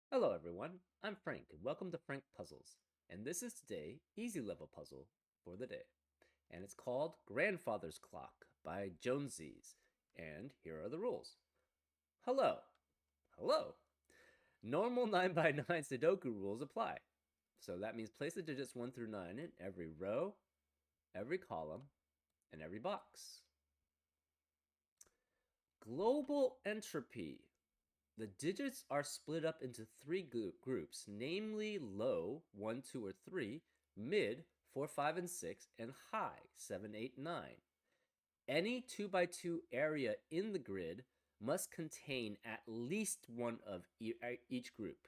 Hello everyone, I'm Frank and welcome to Frank Puzzles. And this is today easy level puzzle for the day. And it's called Grandfather's Clock by Jonesies. And here are the rules. Hello. Hello. Normal 9 by 9 Sudoku rules apply. So that means place the digits 1 through 9 in every row, every column, and every box. Global entropy. The digits are split up into three groups, namely low, 1, 2, or 3, mid, 4, 5, and 6, and high, 7, 8, 9. Any 2 by 2 area in the grid must contain at least one of each group.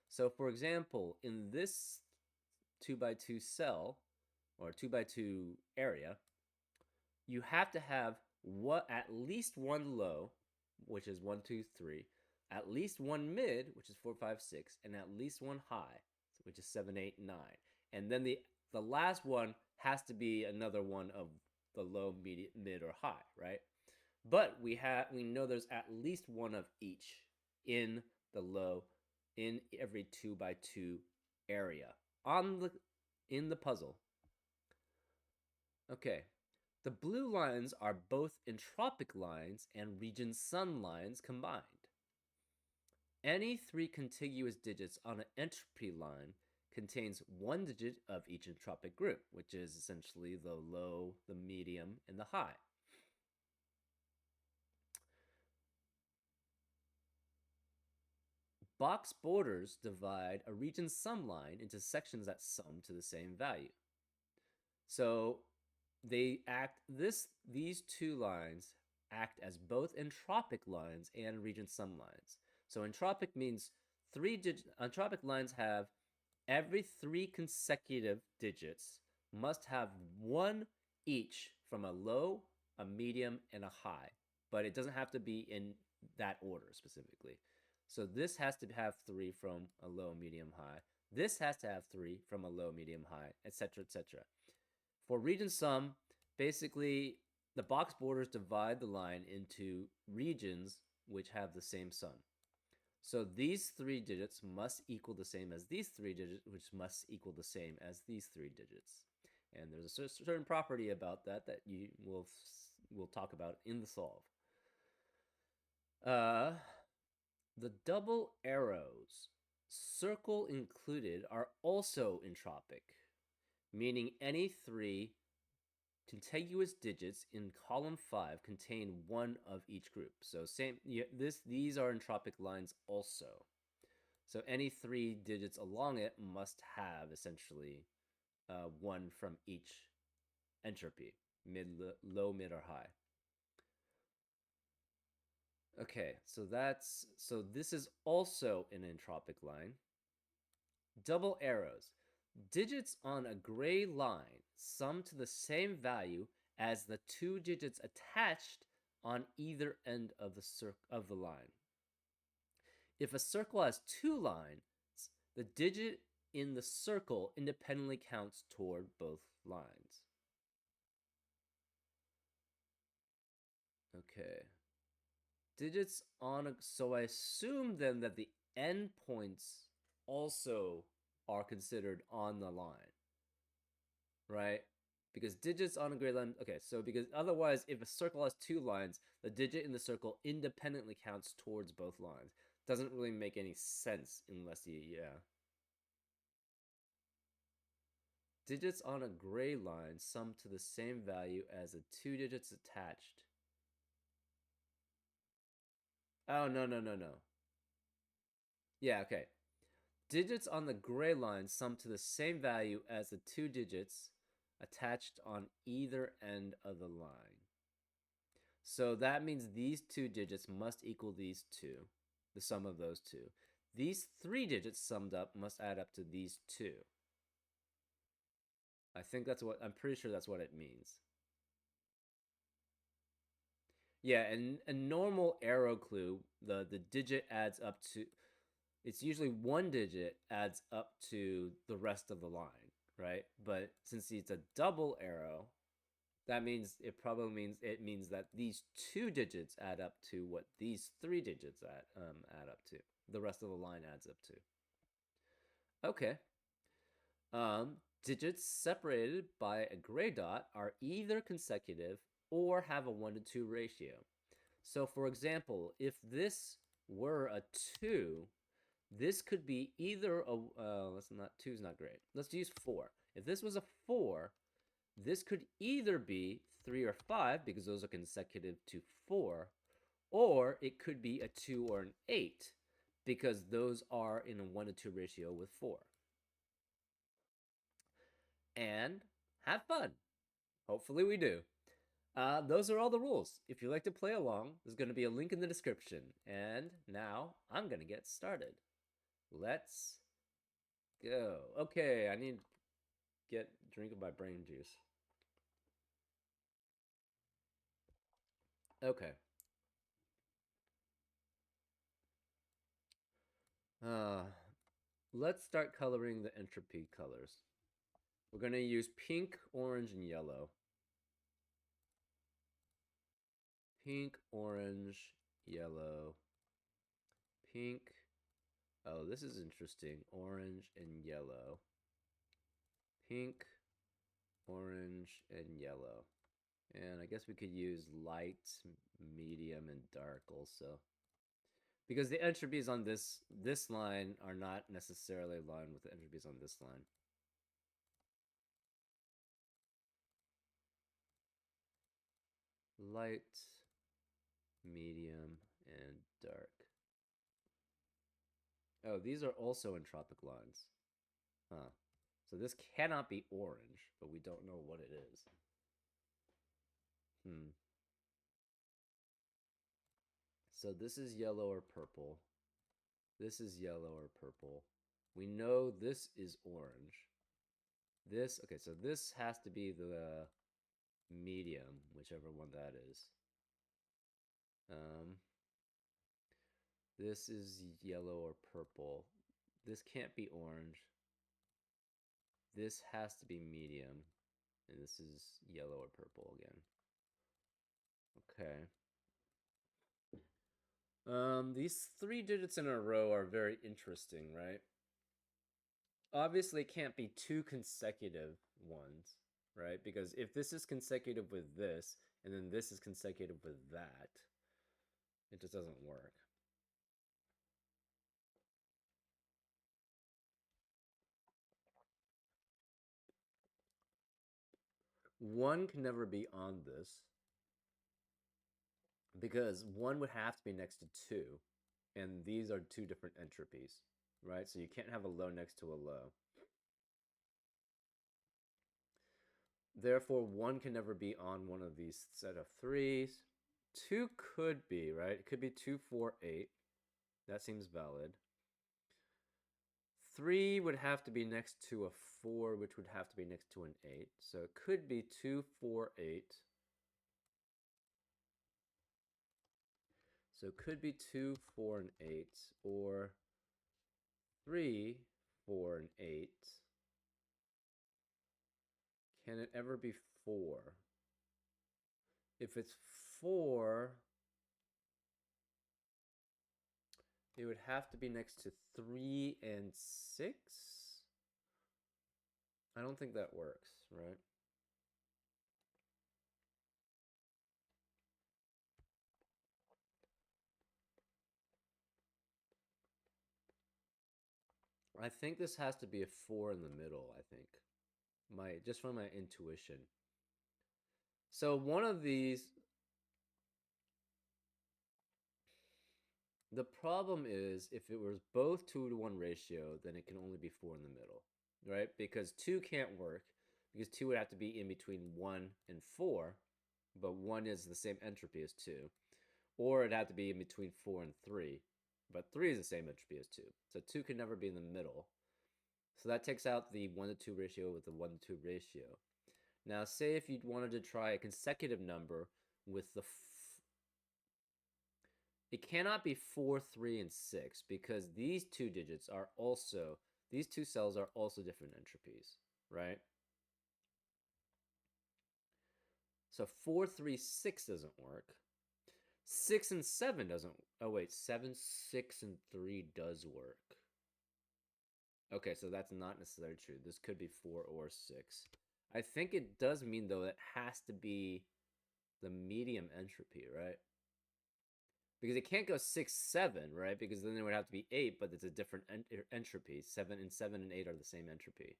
So, for example, in this 2 by 2 cell, or 2 by 2 area, you have to have at least one low, which is 1, 2, 3, at least one mid, which is 4, 5, 6, and at least one high, which is 7, 8, 9. And then the last one has to be another one of the low, mid, or high, right? But we know there's at least one of each in the low in every 2 by 2 area on the in the puzzle. Okay. The blue lines are both entropic lines and region sun lines combined. Any three contiguous digits on an entropy line contains one digit of each entropic group, which is essentially the low, the medium, and the high. Box borders divide a region sum line into sections that sum to the same value. So these two lines act as both entropic lines and region sum lines. So entropic means entropic lines have every three consecutive digits must have one each from a low, a medium, and a high, but it doesn't have to be in that order specifically. So this has to have three from a low, medium, high. This has to have three from a low, medium, high, etc., etc. For region sum, basically the box borders divide the line into regions which have the same sum. So these three digits must equal the same as these three digits, which must equal the same as these three digits. And there's a certain property about that you will talk about in the solve. The double arrows, circle included, are also entropic, meaning any three contiguous digits in column 5 contain one of each group. So these are entropic lines also. So any three digits along it must have essentially one from each entropy, low, mid, or high. Okay, so this is also an entropic line. Double arrows. Digits on a gray line sum to the same value as the two digits attached on either end of the line. If a circle has two lines, the digit in the circle independently counts toward both lines. Okay. Digits on so I assume then that the endpoints also are considered on the line, right? Because digits on a gray line, okay, so because otherwise, if a circle has two lines, the digit in the circle independently counts towards both lines. Doesn't really make any sense unless yeah. Digits on a gray line sum to the same value as the two digits attached. Oh, no, no, no, no. Yeah, okay. Digits on the gray line sum to the same value as the two digits attached on either end of the line. So that means these two digits must equal these two, the sum of those two. These three digits summed up must add up to these two. I'm pretty sure that's what it means. Yeah, and a normal arrow clue, the digit adds up to, it's usually one digit adds up to the rest of the line, right? But since it's a double arrow, that means it means that these two digits add up to what these three digits add up to. the rest of the line adds up to. Okay. Digits separated by a gray dot are either consecutive or have a 1 to 2 ratio. So, for example, if this were a 2, this could be either a. Let's not. 2 is not great. Let's use 4. If this was a 4, this could either be 3 or 5 because those are consecutive to 4, or it could be a 2 or an 8 because those are in a 1 to 2 ratio with 4. And have fun. Hopefully, we do. Those are all the rules. If you'd like to play along, there's going to be a link in the description. And now I'm going to get started. Let's go. Okay, I need to get drink of my brain juice. Okay. Uh, let's start coloring the entropy colors. We're going to use pink, orange, and yellow. Pink, orange, yellow. Pink. Oh, this is interesting. Orange and yellow. Pink, orange, and yellow. And I guess we could use light, medium, and dark also. Because the entropies on this line are not necessarily aligned with the entropies on this line. Light, medium, and dark. Oh, these are also entropic lines. Huh. So this cannot be orange, but we don't know what it is. So this is yellow or purple. This is yellow or purple. We know this is orange. This, okay, so this has to be the medium, whichever one that is. This is yellow or purple. This can't be orange. This has to be medium. And this is yellow or purple again. Okay. These 3 digits in a row are very interesting, right? Obviously, it can't be 2 consecutive ones, right? Because if this is consecutive with this, and then this is consecutive with that, it just doesn't work. One can never be on this because 1 would have to be next to 2, and these are 2 different entropies, right? So you can't have a low next to a low. Therefore, 1 can never be on one of these set of 3s. 2 could be, right? It could be 2, 4, 8. That seems valid. 3 would have to be next to a 4, which would have to be next to an 8. So it could be 2, 4, 8. So it could be 2, 4, and 8, or 3, 4, and 8. Can it ever be 4? If it's 4, it would have to be next to 3 and 6. I don't think that works, right? I think this has to be a 4 in the middle, I think. Just from my intuition. So one of these, the problem is if it was both 2 to 1 ratio, then it can only be 4 in the middle, right? Because 2 can't work, because 2 would have to be in between 1 and 4, but 1 is the same entropy as 2. Or it'd have to be in between 4 and 3, but 3 is the same entropy as 2. So 2 can never be in the middle. So that takes out the 1 to 2 ratio with the 1 to 2 ratio. Now, say if you wanted to try a consecutive number with the it cannot be 4, 3, and 6 because these 2 digits are also, these 2 cells are also different entropies, right? So 4, 3, 6 doesn't work. 6 and 7 doesn't. Oh, wait. 7, 6, and 3 does work. Okay, so that's not necessarily true. This could be 4 or 6. I think it does mean, though, it has to be the medium entropy, right? Because it can't go 6, 7, right? Because then it would have to be 8, but it's a different entropy. 7 and 8 are the same entropy.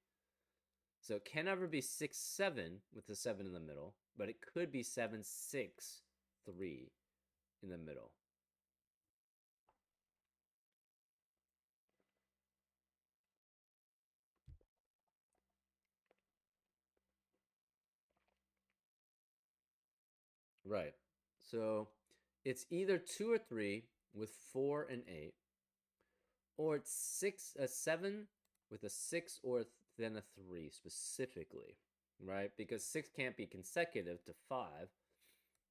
So it can never be 6, 7 with the 7 in the middle, but it could be 7, 6, 3 in the middle. Right. So it's either 2 or 3 with 4 and 8, or it's 7 with a 6 or then a 3 specifically, right? Because 6 can't be consecutive to 5,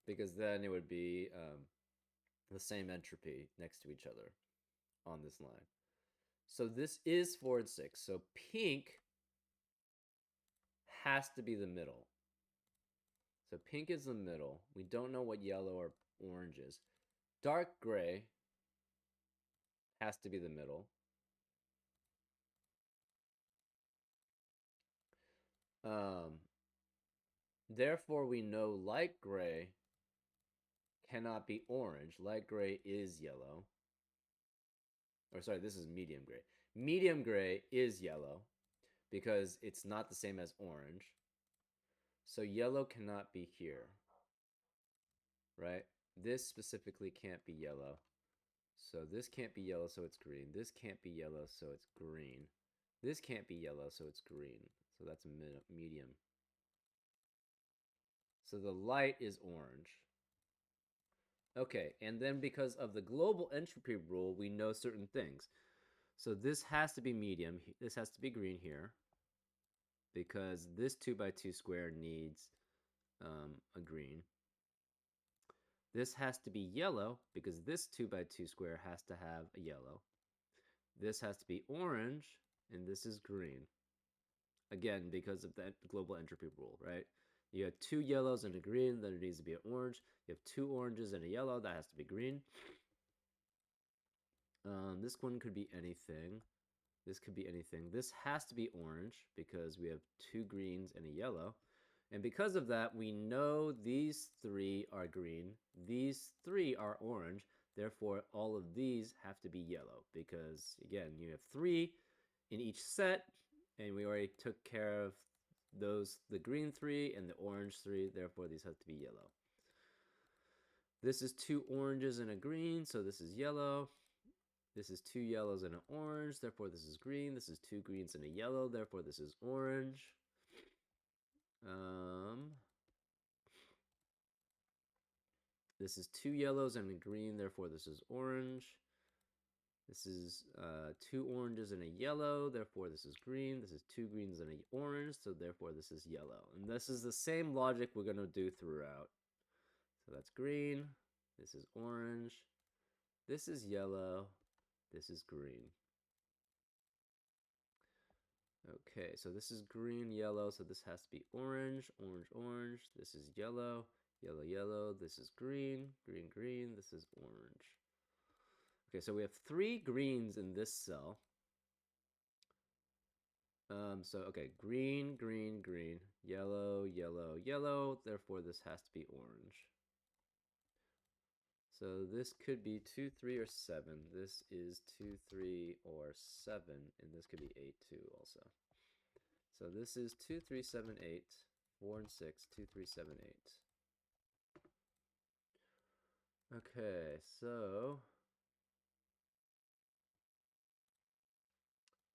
because then it would be the same entropy next to each other on this line. So this is 4 and 6. So pink has to be the middle. So pink is the middle. We don't know what yellow or orange is. Dark gray has to be the middle. Um, Therefore, we know light gray cannot be orange. Light gray is yellow. Or sorry, this is medium gray. Medium gray is yellow because it's not the same as orange. So yellow cannot be here, right? This specifically can't be yellow. So this can't be yellow, so it's green. This can't be yellow, so it's green. This can't be yellow, so it's green. So that's a medium. So the light is orange. Okay, and then because of the global entropy rule, we know certain things. So this has to be medium. This has to be green here because this 2 by 2 square needs a green. This has to be yellow because this 2 by 2 square has to have a yellow. This has to be orange, and this is green. Again, because of the global entropy rule, right? You have 2 yellows and a green, then it needs to be an orange. You have 2 oranges and a yellow, that has to be green. This one could be anything. This could be anything. This has to be orange because we have 2 greens and a yellow. And because of that, we know these 3 are green. These 3 are orange. Therefore, all of these have to be yellow because, again, you have 3 in each set, and we already took care of those, the green 3 and the orange 3. Therefore, these have to be yellow. This is 2 oranges and a green, so this is yellow. This is 2 yellows and an orange, therefore this is green. This is 2 greens and a yellow, therefore this is orange. This is 2 yellows and a green, therefore this is orange. This is 2 oranges and a yellow, therefore this is green. This is 2 greens and an orange, so therefore this is yellow. And this is the same logic we're going to do throughout. So that's green, this is orange, this is yellow, this is green. Okay, so this is green, yellow, so this has to be orange, orange, orange. This is yellow, yellow, yellow. This is green, green, green. This is orange. Okay, so we have 3 greens in this cell. Okay, green, green, green, yellow, yellow, yellow. Therefore, this has to be orange. So this could be 2, 3, or 7. This is 2, 3, or 7, and this could be 8 too also. So this is 2, 3, 7, 8, 4 and 6, 2, 3, 7, 8. Okay, so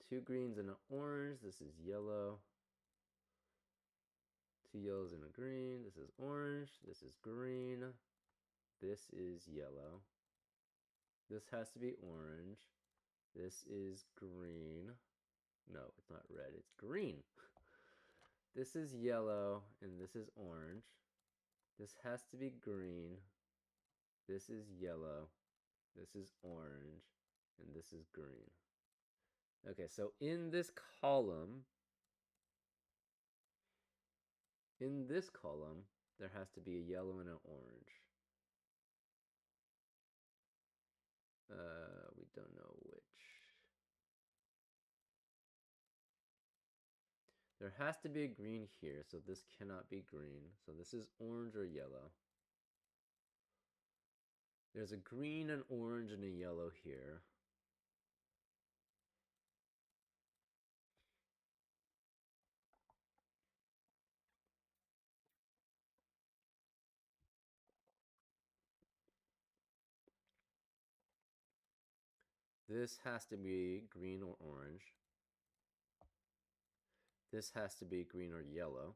2 greens and an orange. This is yellow. 2 yellows and a green. This is orange. This is green. This is yellow. This has to be orange. This is green. No, it's not red. It's green. This is yellow, and this is orange. This has to be green. This is yellow. This is orange. And this is green. Okay, so in this column, there has to be a yellow and an orange. We don't know which. There has to be a green here, so this cannot be green. So this is orange or yellow. There's a green, an orange, and a yellow here. This has to be green or orange. This has to be green or yellow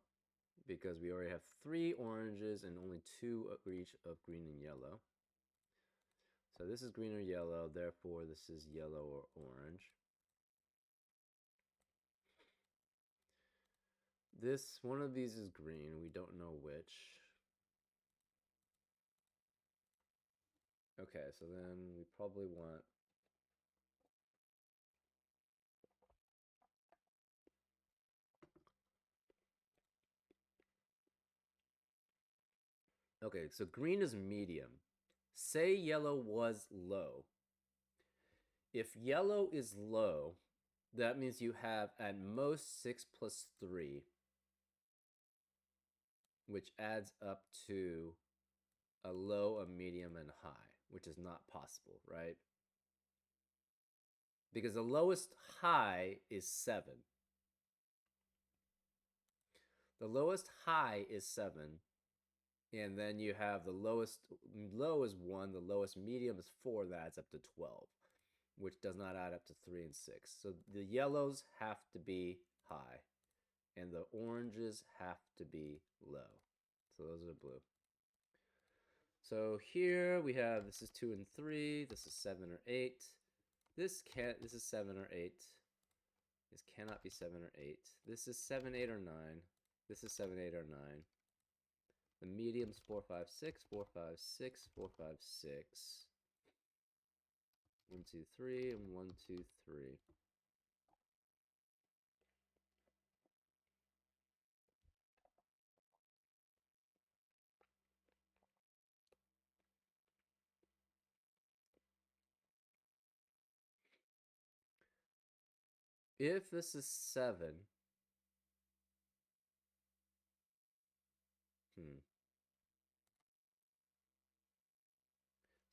because we already have 3 oranges and only 2 each of green and yellow. So this is green or yellow, therefore this is yellow or orange. This, one of these is green, we don't know which. Okay, so then we probably want... Okay, so green is medium. Say yellow was low. If yellow is low, that means you have at most 6 plus 3, which adds up to a low, a medium, and high, which is not possible, right? Because the lowest high is 7. The lowest high is 7, and then you have the lowest low is 1, the lowest medium is 4, that adds up to 12, which does not add up to 3 and 6. So the yellows have to be high, and the oranges have to be low. So those are blue. So here we have, this is 2 and 3, this is 7 or 8. This is 7 or 8. This cannot be 7 or 8. This is 7, 8, or 9. This is 7, 8, or 9. The medium's 4, 5, 6, 4, 5, 6, 4, 5, 6. 1, 2, 3, and 1, 2, 3. If this is 7,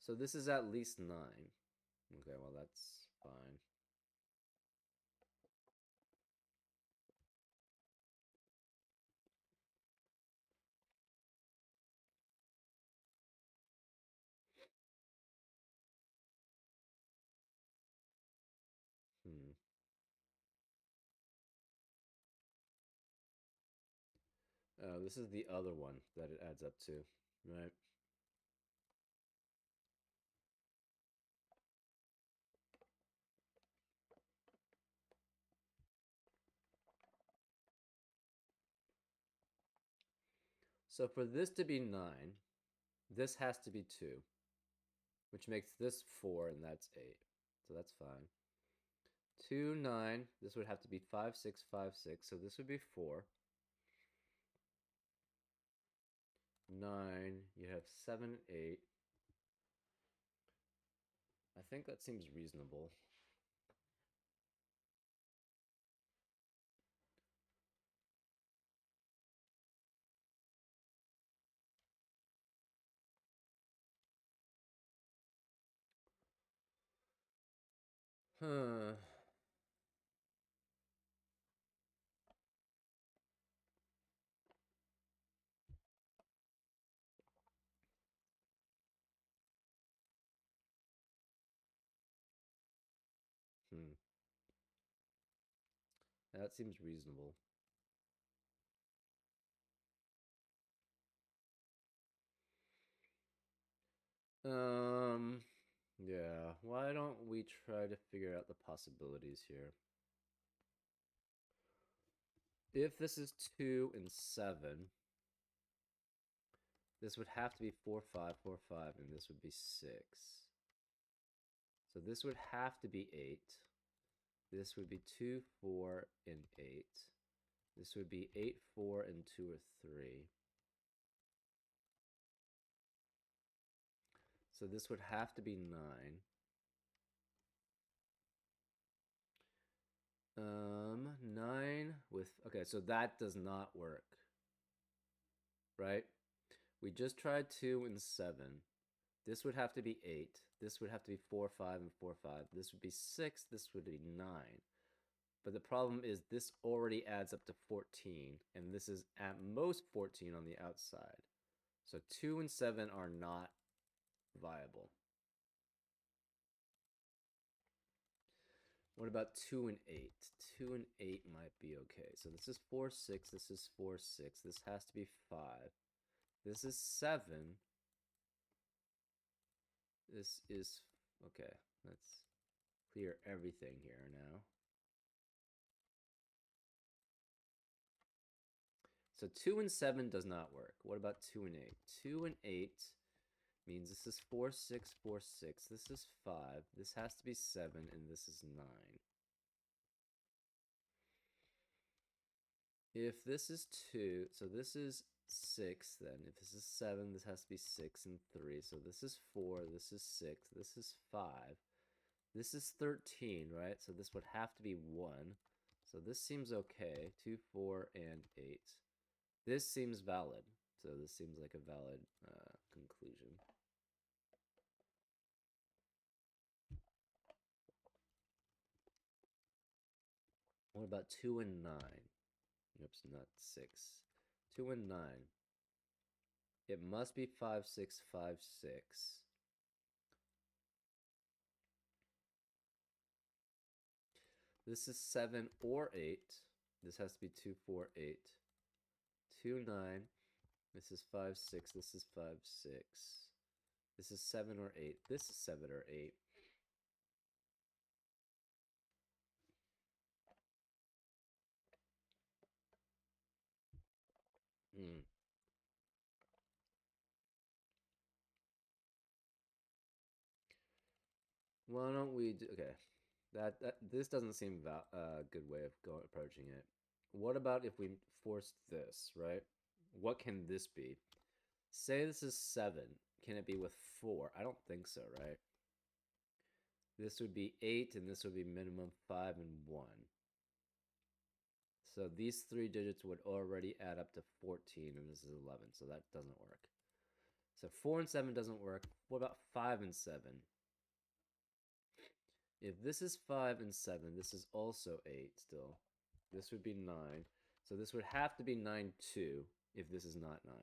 so this is at least 9. Okay, well that's fine. This is the other one that it adds up to, right? So for this to be 9, this has to be 2, which makes this 4, and that's 8. So that's fine. 2, 9, this would have to be 5, 6, 5, 6, so this would be 4. 9, you have 7, 8. I think that seems reasonable. Huh. Hmm. That seems reasonable. Yeah, why don't we try to figure out the possibilities here? If this is 2 and 7, this would have to be 4, 5, 4, 5, and this would be 6. So this would have to be 8. This would be 2, 4, and 8. This would be 8, 4, and 2 or 3. So this would have to be 9. 9 with, okay, so that does not work, right? We just tried 2 and 7. This would have to be 8. This would have to be 4, 5, and 4, 5. This would be 6. This would be 9. But the problem is this already adds up to 14, and this is at most 14 on the outside. So 2 and 7 are not viable. What about 2 and 8? 2 and 8 might be okay. So this is 4, 6. This is 4, 6. This has to be 5. This is 7. This is, okay, let's clear everything here now. So 2 and 7 does not work. What about 2 and 8? 2 and 8 means this is 4, 6, 4, 6. This is 5. This has to be 7, and this is 9. If this is 2, so this is 6 then. If this is 7, this has to be 6 and 3. So this is 4, this is 6, this is 5. This is 13, right? So this would have to be 1. So this seems okay. 2, 4, and 8. This seems valid. So this seems like a valid conclusion. What about 2 and 9? Oops, not 6. 2 and 9. It must be 5, 6, 5, 6. This is 7 or 8. This has to be 2, 4, 8. 2, 9. This is 5, 6. This is 5, 6. This is 7 or 8. This is 7 or 8. Hmm. Why don't we do, okay. This doesn't seem a good way of approaching it. What about if we force this, right? What can this be? Say this is 7. Can it be with 4? I don't think so, right? This would be 8, and this would be minimum 5 and 1. So these 3 digits would already add up to 14, and this is 11, so that doesn't work. So 4 and 7 doesn't work. What about 5 and 7? If this is 5 and 7, this is also 8 still. This would be 9. So this would have to be 9, 2, if this is not 9,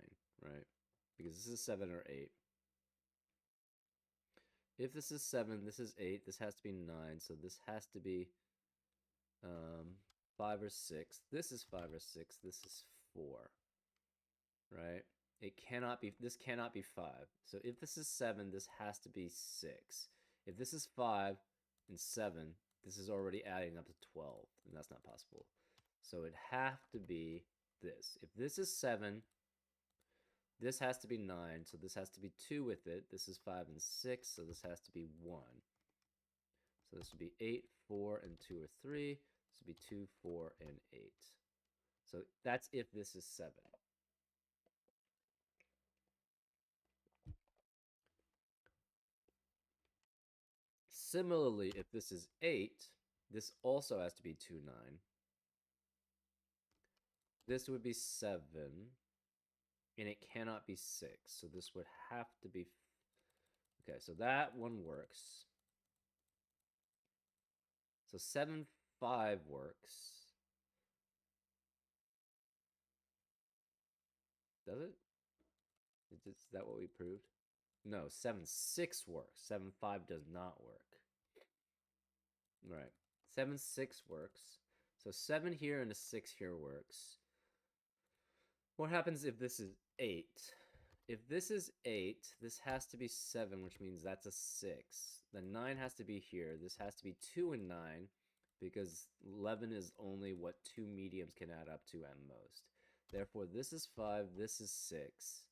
right? Because this is 7 or 8. If this is 7, this is 8, this has to be 9, so this has to be 5 or 6. This is 5 or 6, this is 4, right? This cannot be 5. So if this is 7, this has to be 6. If this is 5 and 7, this is already adding up to 12, and that's not possible. So it'd have to be this. If this is 7, this has to be 9, so this has to be 2 with it. This is 5 and 6, so this has to be 1. So this would be 8, 4, and 2 or 3. This would be 2, 4, and 8. So that's if this is 7. Similarly, if this is 8, this also has to be 2, 9. This would be 7, and it cannot be 6. So this would have to be... Okay, so that one works. So 7, 5 works. Does it? Is that what we proved? No, 7, 6 works. 7, 5 does not work. Right. 7, 6 works. So 7 here and a 6 here works. What happens if this is 8? If this is 8, this has to be 7, which means that's a 6. The 9 has to be here. This has to be 2 and 9, because 11 is only what 2 mediums can add up to at most. Therefore, this is 5, this is 6.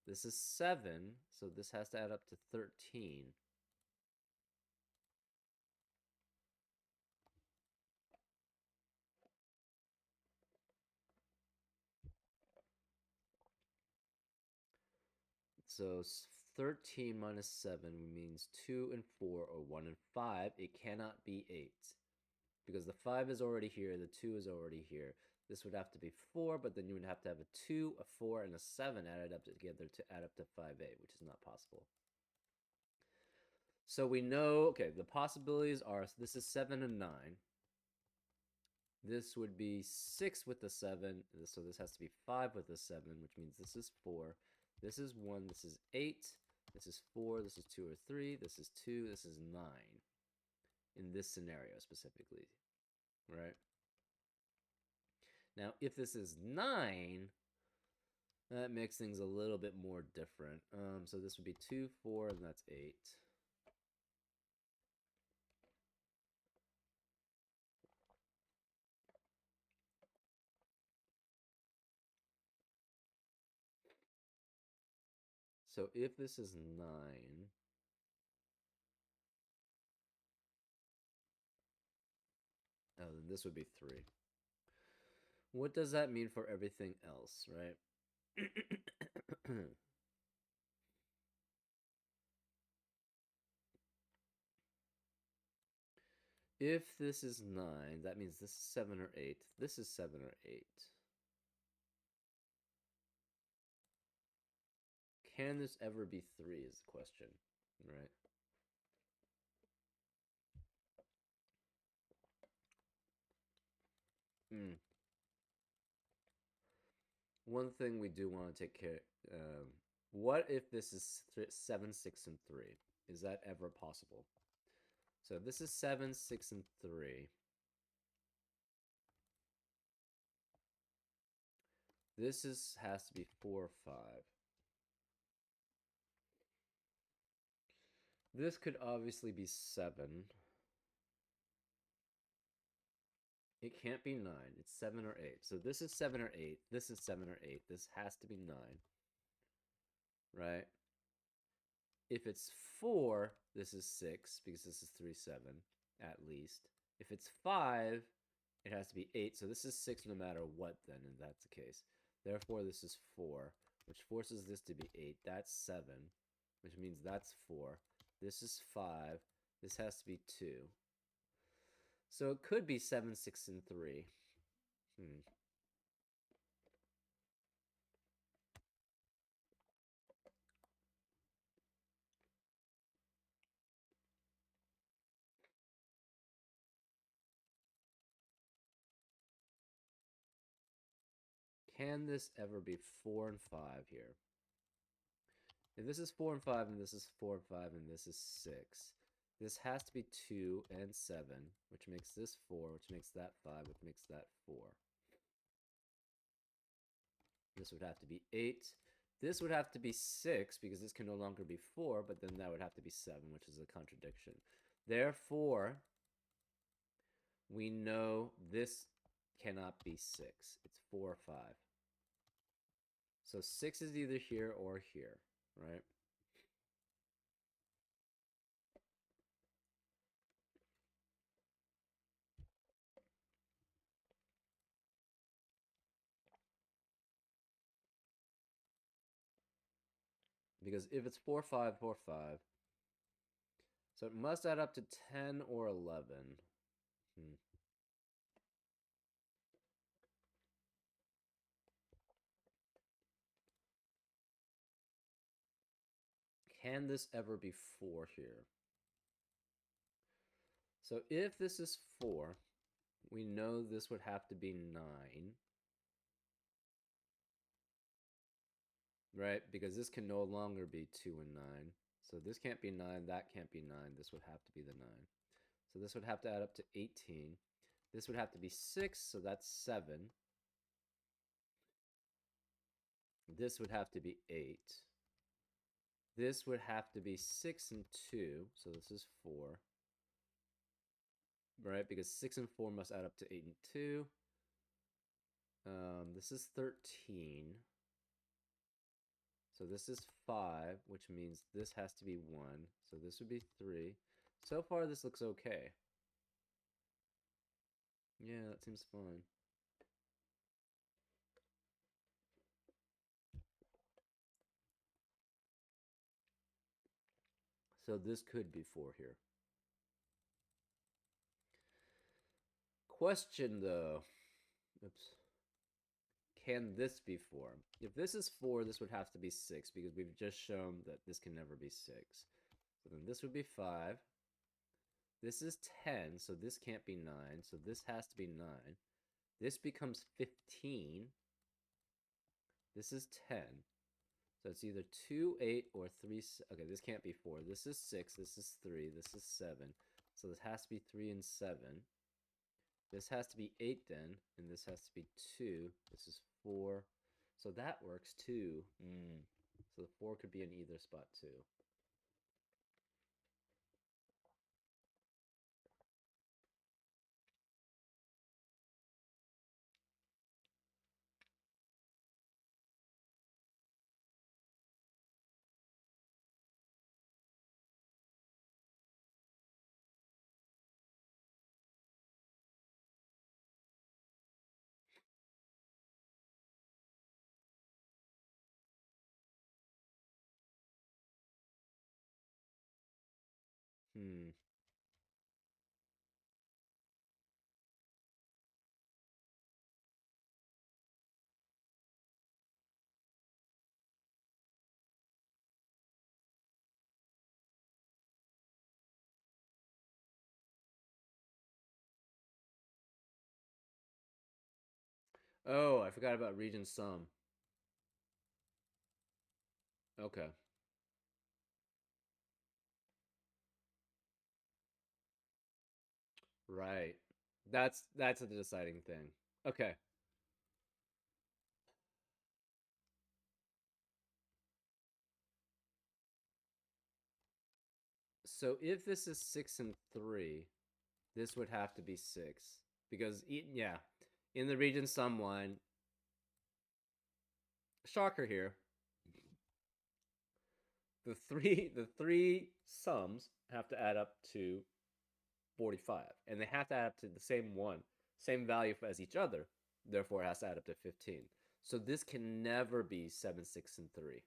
This is 7, so this has to add up to 13. So 13 minus 7 means 2 and 4, or 1 and 5. It cannot be 8, because the 5 is already here, the 2 is already here. This would have to be 4, but then you would have to have a 2, a 4, and a 7 added up together to add up to 5a, which is not possible. So we know, okay, the possibilities are, so this is 7 and 9. This would be 6 with the 7, so this has to be 5 with the 7, which means this is 4. This is 1, this is 8, this is 4, this is 2 or 3, this is 2, this is 9. In this scenario specifically, right? Now, if this is 9, that makes things a little bit more different. So this would be 2, 4, and that's 8. So if this is 9, then this would be 3. What does that mean for everything else, right? If this is 9, that means this is 7 or 8. This is 7 or 8. Can this ever be 3 is the question, right? Mm. One thing we do want to take care. What if this is 7, 6, and 3? Is that ever possible? So this is 7, 6, and 3. This has to be 4, 5. This could obviously be 7. It can't be 9. It's 7 or 8. So this is 7 or 8. This is 7 or 8. This has to be 9. Right? If it's 4, this is 6 because this is 3, 7 at least. If it's 5, it has to be 8. So this is 6 no matter what then, if that's the case. Therefore, this is 4, which forces this to be 8. That's 7, which means that's 4. This is 5. This has to be 2. So it could be 7, 6, and 3. Can this ever be 4 and 5 here? If this is 4 and 5, and this is 4 and 5, and this is 6, this has to be 2 and 7, which makes this 4, which makes that 5, which makes that 4. This would have to be 8. This would have to be 6, because this can no longer be 4, but then that would have to be 7, which is a contradiction. Therefore, we know this cannot be 6. It's 4 or 5. So 6 is either here or here, right? Because if it's 4, 5, 4, 5, so it must add up to 10 or 11. Hmm. Can this ever be 4 here? So if this is 4, we know this would have to be 9. Right? Because this can no longer be 2 and 9. So this can't be 9, that can't be 9. This would have to be the 9. So this would have to add up to 18. This would have to be 6, so that's 7. This would have to be 8. This would have to be 6 and 2, so this is 4. Right? Because 6 and 4 must add up to 8 and 2. This is 13. So this is 5, which means this has to be 1. So this would be 3. So far, this looks okay. Yeah, that seems fine. So this could be 4 here. question though. Oops. Can this be 4? If this is 4, this would have to be 6 because we've just shown that this can never be 6. So then this would be 5. This is 10, so this can't be 9. So this has to be 9. This becomes 15. This is 10. So it's either 2, 8, or 3. Okay, this can't be 4. This is 6. This is 3. This is 7. So this has to be 3 and 7. This has to be 8 then, and this has to be 2. This is 4. So that works too. So the 4 could be in either spot too. Hmm. Oh, I forgot about region sum. Okay. Right. That's the deciding thing. Okay. So if this is 6 and 3, this would have to be 6 because yeah, in the region sum line, shocker here, the three sums have to add up to 45, and they have to add up to the same one, same value as each other. Therefore, it has to add up to 15. So this can never be 7, 6, and 3.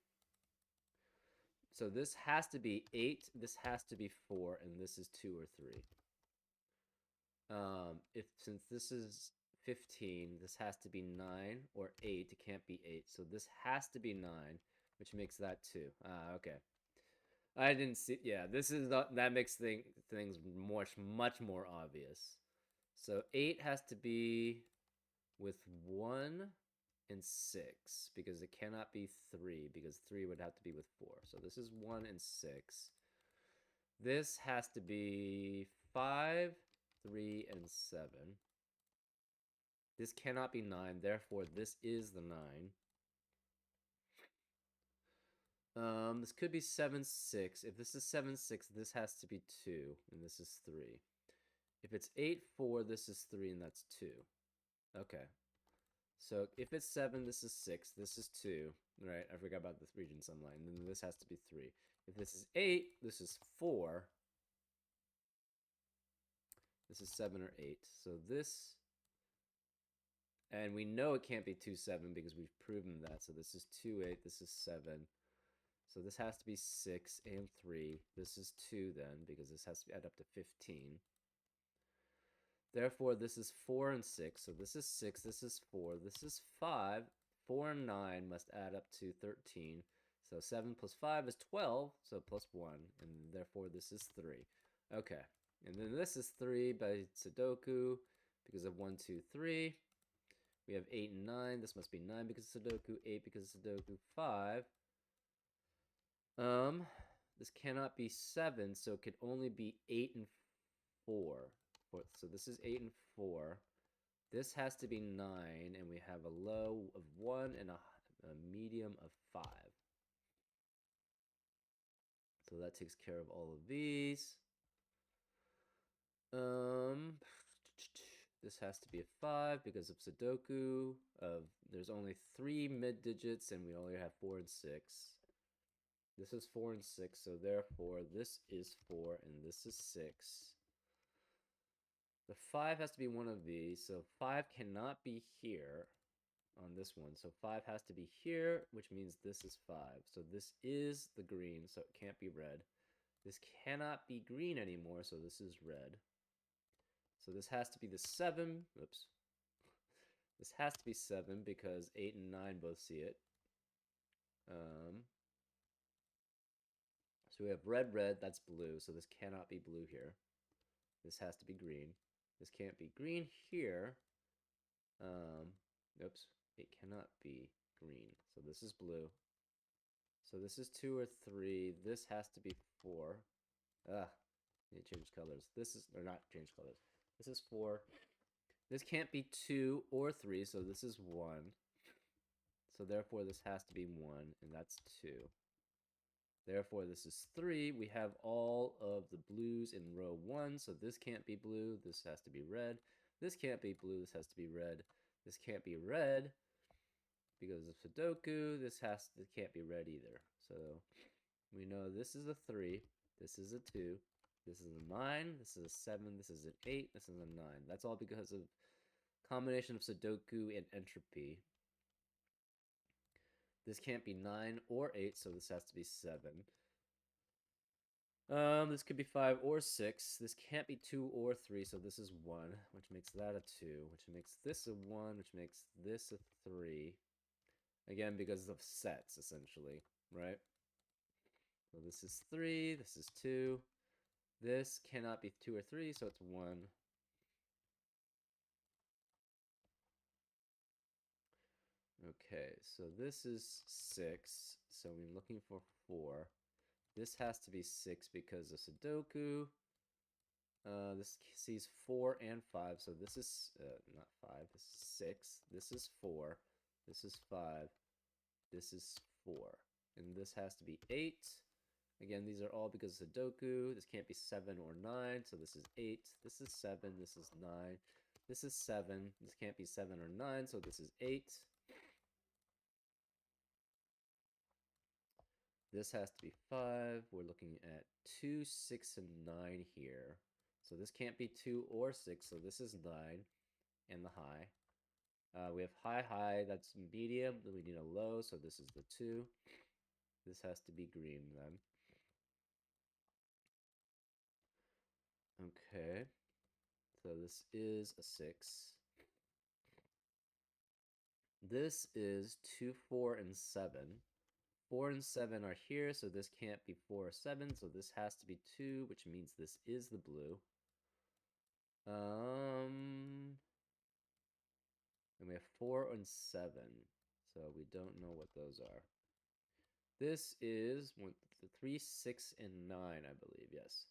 So this has to be 8, this has to be 4, and this is 2 or 3. If since this is 15, this has to be 9 or 8. It can't be 8. So this has to be 9, which makes that 2. Okay. I didn't see. Yeah, this is that makes things much more obvious. So 8 has to be with 1 and 6 because it cannot be 3 because 3 would have to be with 4. So this is 1 and 6. This has to be 5, 3, and 7. This cannot be 9, therefore this is the 9. This could be 7, 6. If this is 7, 6, this has to be 2, and this is 3. If it's 8, 4, this is 3, and that's 2. Okay. So if it's 7, this is 6, this is 2. Right, I forgot about this region sum line. Then this has to be 3. If this is 8, this is 4. This is 7 or 8. So this, and we know it can't be 2, 7 because we've proven that. So this is 2, 8, this is 7. So this has to be 6 and 3. This is 2 then because this has to add up to 15. Therefore, this is 4 and 6. So this is 6, this is 4, this is 5. 4 and 9 must add up to 13. So 7 plus 5 is 12, so plus 1. And therefore, this is 3. Okay. And then this is 3 by Sudoku because of 1, 2, 3. We have 8 and 9. This must be 9 because of Sudoku, 8 because of Sudoku, 5. This cannot be 7, so it could only be 8 and 4. So this is 8 and 4. This has to be 9, and we have a low of 1 and a medium of 5. So that takes care of all of these. This has to be a 5 because of Sudoku. There's only 3 mid digits, and we only have 4 and 6. This is 4 and 6, so therefore this is 4 and this is 6. The 5 has to be one of these, so 5 cannot be here on this one. So 5 has to be here, which means this is 5. So this is the green, so it can't be red. This cannot be green anymore, so this is red. So this has to be the 7. Oops. This has to be 7 because 8 and 9 both see it. So we have red, red, that's blue, so this cannot be blue here. This has to be green. This can't be green here. Oops, it cannot be green. So this is blue. So this is 2 or 3. This has to be 4. Ah, need to change colors. This is, or not change colors. This is 4. This can't be 2 or 3, so this is 1. So therefore this has to be 1, and that's 2. Therefore this is 3. We have all of the blues in row 1, so this can't be blue. This has to be red. This can't be blue. This has to be red. This can't be red because of Sudoku. This can't be red either. So we know this is a 3. This is a 2. This is a 9. This is a 7. This is an 8. This is a 9. That's all because of combination of Sudoku and entropy. This can't be 9 or 8, so this has to be 7. This could be 5 or 6. This can't be 2 or 3, so this is 1, which makes that a 2, which makes this a 1, which makes this a 3. Again, because of sets, essentially, right? So this is 3, this is 2. This cannot be 2 or 3, so it's 1. Okay, so this is 6, so we're looking for 4. This has to be 6 because of Sudoku. This sees 4 and 5, so this is not 5, this is 6. This is 4. This is 5. This is 4. And this has to be 8. Again, these are all because of Sudoku. This can't be 7 or 9, so this is 8. This is 7. This is 9. This is 7. This can't be 7 or 9, so this is 8. This has to be 5. We're looking at 2, 6, and 9 here. So this can't be 2 or 6, so this is 9 and the high. We have high, high, that's medium. Then we need a low, so this is the 2. This has to be green then. Okay, so this is a 6. This is 2, 4, and 7. 4 and 7 are here, so this can't be 4 or 7, so this has to be 2, which means this is the blue. And we have 4 and 7, so we don't know what those are. This is 3, 6, and 9, I believe, yes.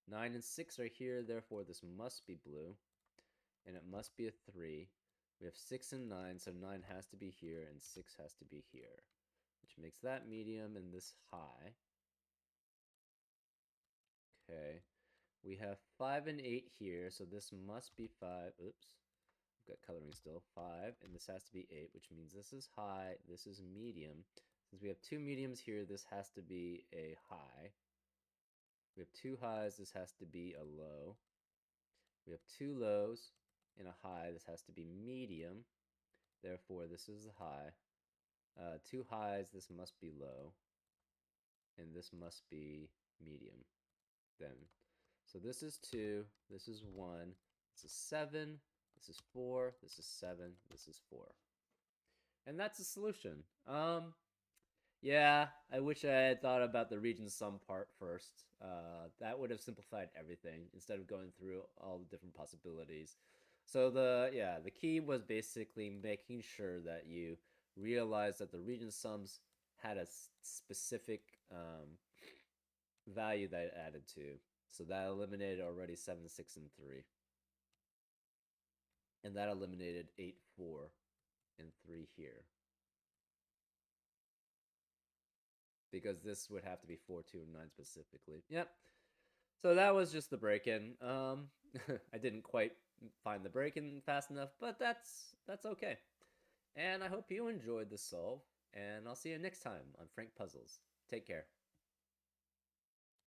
9 and 6 are here, therefore this must be blue, and it must be a 3. We have 6 and 9, so 9 has to be here, and 6 has to be here, which makes that medium and this high. Okay, we have 5 and 8 here, so this must be 5. Oops, I've got coloring still. 5, and this has to be 8, which means this is high, this is medium. Since we have 2 mediums here, this has to be a high. We have 2 highs, this has to be a low. We have 2 lows and a high, this has to be medium. Therefore, this is the high. 2 highs, this must be low. And this must be medium then. So this is 2, this is 1, this is 7, this is 4, this is 7, this is 4. And that's the solution. Yeah, I wish I had thought about the region sum part first. That would have simplified everything instead of going through all the different possibilities. So the key was basically making sure that you realize that the region sums had a specific value that it added to. So that eliminated already 7, 6, and 3. And that eliminated 8, 4, and 3 here. Because this would have to be 4, 2, and 9 specifically. Yep. So that was just the break-in. I didn't quite find the break-in fast enough, but that's okay. And I hope you enjoyed the solve, and I'll see you next time on Frank Puzzles. Take care.